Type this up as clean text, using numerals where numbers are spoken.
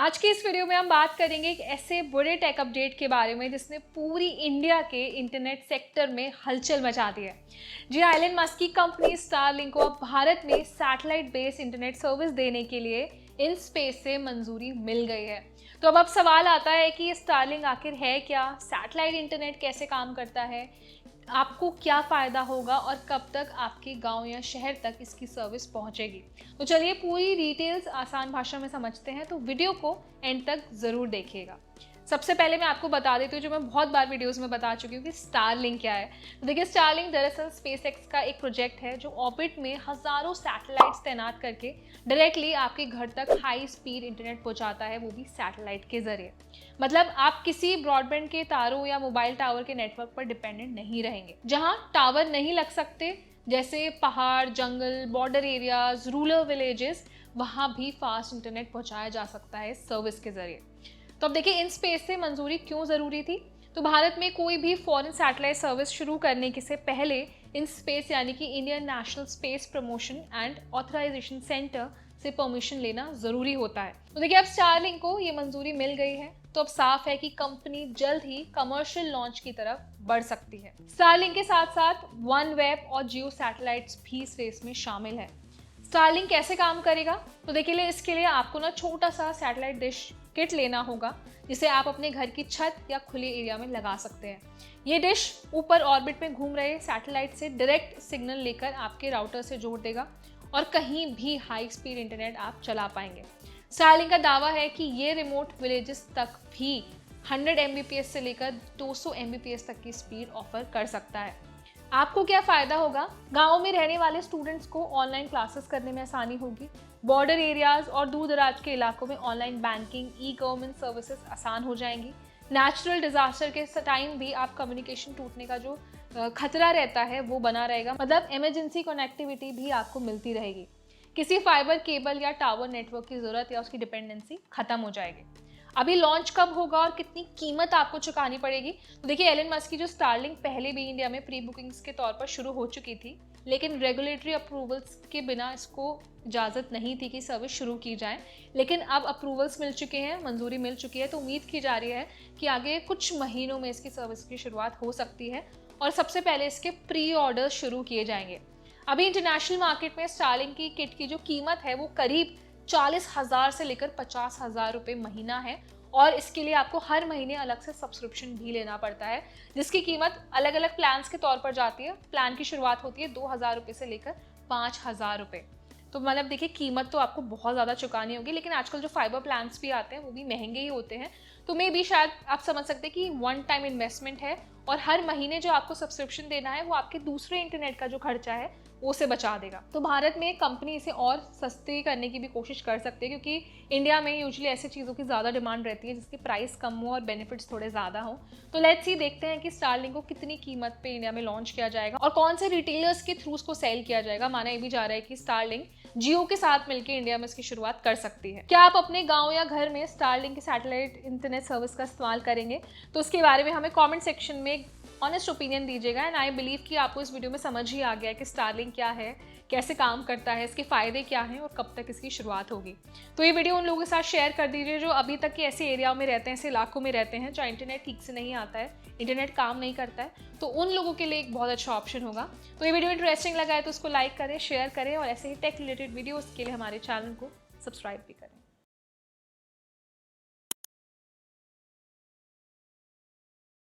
आज की इस वीडियो में हम बात करेंगे एक ऐसे बड़े टेक अपडेट के बारे में जिसने पूरी इंडिया के इंटरनेट सेक्टर में हलचल मचा दी है। जी, एलन मस्क की कंपनी स्टारलिंक को अब भारत में सैटेलाइट बेस्ड इंटरनेट सर्विस देने के लिए इन स्पेस से मंजूरी मिल गई है। तो अब सवाल आता है कि स्टारलिंक आखिर है क्या, सैटेलाइट इंटरनेट कैसे काम करता है, आपको क्या फ़ायदा होगा और कब तक आपके गांव या शहर तक इसकी सर्विस पहुंचेगी। तो चलिए पूरी डिटेल्स आसान भाषा में समझते हैं, तो वीडियो को एंड तक ज़रूर देखिएगा। सबसे पहले मैं आपको बता देती हूँ, जो मैं बहुत बार वीडियोस में बता चुकी हूँ, कि स्टारलिंक क्या है। तो देखिए, स्टारलिंक दरअसल स्पेसएक्स का एक प्रोजेक्ट है जो ऑर्बिट में हज़ारों सैटेलाइट्स तैनात करके डायरेक्टली आपके घर तक हाई स्पीड इंटरनेट पहुँचाता है, वो भी सैटेलाइट के ज़रिए। मतलब आप किसी ब्रॉडबैंड के तारों या मोबाइल टावर के नेटवर्क पर डिपेंडेंट नहीं रहेंगे। जहाँ टावर नहीं लग सकते, जैसे पहाड़, जंगल, बॉर्डर एरियाज, रूरल विलेजेस, वहाँ भी फास्ट इंटरनेट पहुँचाया जा सकता है सर्विस के ज़रिए। तो अब देखिए, इन स्पेस से मंजूरी क्यों ज़रूरी थी। तो भारत में कोई भी फॉरेन सैटेलाइट सर्विस शुरू करने के से पहले इन स्पेस यानी कि Indian national space promotion and authorisation centre से परमिशन लेना ज़रूरी होता है। तो देखिए, अब स्टारलिंक को ये मंजूरी मिल गई है, तो अब साफ है कि कंपनी जल्द ही कमर्शियल लॉन्च की तरफ बढ़ सकती है। स्टारलिंक के साथ साथ OneWeb और जियो सैटेलाइट्स भी इस रेस में शामिल है। स्टारलिंक कैसे काम करेगा, तो देखिए इसके लिए आपको ना छोटा सा सैटेलाइट डिश किट लेना होगा, जिसे आप अपने घर की छत या खुले एरिया में लगा सकते हैं। ये डिश ऊपर ऑर्बिट में घूम रहे सैटेलाइट से डायरेक्ट सिग्नल लेकर आपके राउटर से जोड़ देगा और कहीं भी हाई स्पीड इंटरनेट आप चला पाएंगे। स्टारलिंक का दावा है कि ये रिमोट विलेजेस तक भी 100 Mbps से लेकर 200 Mbps तक की स्पीड ऑफर कर सकता है। आपको क्या फ़ायदा होगा, गाँव में रहने वाले स्टूडेंट्स को ऑनलाइन क्लासेस करने में आसानी होगी। बॉर्डर एरियाज़ और दूर दराज के इलाकों में ऑनलाइन बैंकिंग, ई-गवर्नमेंट सर्विसेज आसान हो जाएंगी। नेचुरल डिज़ास्टर के टाइम भी आप कम्युनिकेशन टूटने का जो खतरा रहता है वो बना रहेगा। मतलब इमरजेंसी कनेक्टिविटी भी आपको मिलती रहेगी। किसी फाइबर केबल या टावर नेटवर्क की ज़रूरत या उसकी डिपेंडेंसी ख़त्म हो जाएगी। अभी लॉन्च कब होगा और कितनी कीमत आपको चुकानी पड़ेगी, तो देखिए एलन मस्क की जो स्टारलिंक पहले भी इंडिया में प्री बुकिंग्स के तौर पर शुरू हो चुकी थी, लेकिन रेगुलेटरी अप्रूवल्स के बिना इसको इजाज़त नहीं थी कि सर्विस शुरू की जाए। लेकिन अब अप्रूवल्स मिल चुके हैं, मंजूरी मिल चुकी है, तो उम्मीद की जा रही है कि आगे कुछ महीनों में इसकी सर्विस की शुरुआत हो सकती है और सबसे पहले इसके प्री ऑर्डर शुरू किए जाएंगे। अभी इंटरनेशनल मार्केट में स्टारलिंक की किट की जो कीमत है वो करीब 40,000 से लेकर 50,000 रुपये महीना है, और इसके लिए आपको हर महीने अलग से सब्सक्रिप्शन भी लेना पड़ता है, जिसकी कीमत अलग अलग प्लान्स के तौर पर जाती है। प्लान की शुरुआत होती है 2,000 रुपये से लेकर 5,000 रुपये। तो मतलब देखिए, कीमत तो आपको बहुत ज़्यादा चुकानी होगी, लेकिन आजकल जो फाइबर प्लान्स भी आते हैं वो भी महंगे ही होते हैं। तो मे भी शायद आप समझ सकते हैं कि वन टाइम इन्वेस्टमेंट है, और हर महीने जो आपको सब्सक्रिप्शन देना है वो आपके दूसरे इंटरनेट का जो खर्चा है वो से बचा देगा। तो भारत में कंपनी इसे और सस्ती करने की भी कोशिश कर सकती है, क्योंकि इंडिया में यूजुअली ऐसी चीज़ों की ज़्यादा डिमांड रहती है जिसकी प्राइस कम हो और बेनिफिट्स थोड़े ज़्यादा हों। तो लेट्स सी, देखते हैं कि स्टारलिंक को कितनी कीमत पे इंडिया में लॉन्च किया जाएगा और कौन से रिटेलर्स के थ्रू उसको सेल किया जाएगा। माना ये भी जा रहा है कि स्टारलिंक जियो के साथ मिलकर इंडिया में इसकी शुरुआत कर सकती है। क्या आप अपने गाँव या घर में स्टारलिंक की सैटेलाइट इंटरनेट सर्विस का इस्तेमाल करेंगे, तो उसके बारे में हमें कॉमेंट सेक्शन में ऑनेस्ट ओपिनियन दीजिएगा। एंड आई बिलीव कि आपको इस वीडियो में समझ ही आ गया है कि स्टारलिंक क्या है, कैसे काम करता है, इसके फ़ायदे क्या हैं और कब तक इसकी शुरुआत होगी। तो ये वीडियो उन लोगों के साथ शेयर कर दीजिए जो अभी तक के ऐसे एरिया में रहते हैं, ऐसे इलाकों में रहते हैं जहाँ इंटरनेट ठीक से नहीं आता है, इंटरनेट काम नहीं करता है। तो उन लोगों के लिए एक बहुत अच्छा ऑप्शन होगा। तो ये वीडियो इंटरेस्टिंग लगा है तो उसको लाइक करें, शेयर करें, और ऐसे ही टेक रिलेटेड वीडियोज़ के लिए हमारे चैनल को सब्सक्राइब भी करें।